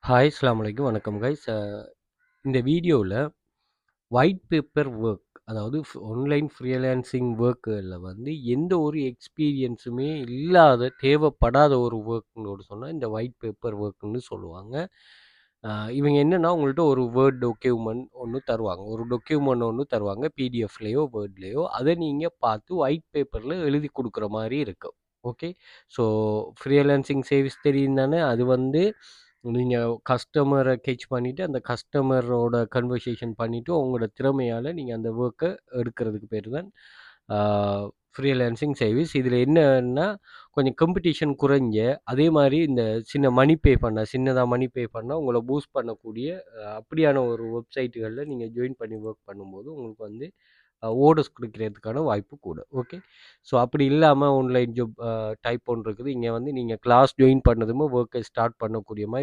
Hi அஸ்ஸலாமு அலைக்கும். வணக்கம் கைஸ். இந்த வீடியோவில் ஒயிட் பேப்பர் ஒர்க், அதாவது ஆன்லைன் ஃப்ரீலான்சிங் ஒர்க்கில் வந்து எந்த ஒரு எக்ஸ்பீரியன்ஸுமே இல்லாத தேவைப்படாத ஒரு ஒர்க்குன்னு சொன்னால் இந்த ஒயிட் பேப்பர் ஒர்க்குன்னு சொல்லுவாங்க. இவங்க என்னென்னா உங்கள்கிட்ட ஒரு வேர்ட் டொக்யூமெண்ட் ஒன்று தருவாங்க, ஒரு டொக்யூமெண்ட் ஒன்று தருவாங்க, பிடிஎஃப்லேயோ வேர்ட்லேயோ. அதை நீங்கள் பார்த்து ஒயிட் பேப்பரில் எழுதி கொடுக்குற மாதிரி இருக்கும். ஓகே, ஸோ ஃப்ரீலான்சிங் சர்வீஸ் தெரியும் தானே. அது வந்து நீங்கள் கஸ்டமரை கேட்ச் பண்ணிவிட்டு அந்த கஸ்டமரோட கன்வர்சேஷன் பண்ணிவிட்டு உங்களோட திறமையால் நீங்கள் அந்த ஒர்க்கை எடுக்கிறதுக்கு பேர் தான் ஃப்ரீலான்சிங் சர்வீஸ். இதில் என்னன்னா கொஞ்சம் காம்படிஷன் குறைஞ்ச, அதே மாதிரி இந்த சின்னதாக மணி பே பண்ணால் உங்களை பூஸ்ட் பண்ணக்கூடிய அப்படியான ஒரு வெப்சைட்டுகளில் நீங்கள் ஜாயின் பண்ணி ஒர்க் பண்ணும்போது உங்களுக்கு வந்து ஓடர்ஸ் கொடுக்கறதுக்கான வாய்ப்பு கூட. ஓகே, ஸோ அப்படி இல்லாமல் ஆன்லைன் ஜாப் டைப் ஒன்று இருக்குது. இங்கே வந்து நீங்கள் கிளாஸ் ஜாயின் பண்ணதுமே ஒர்க்கை ஸ்டார்ட் பண்ணக்கூடிய மாதிரி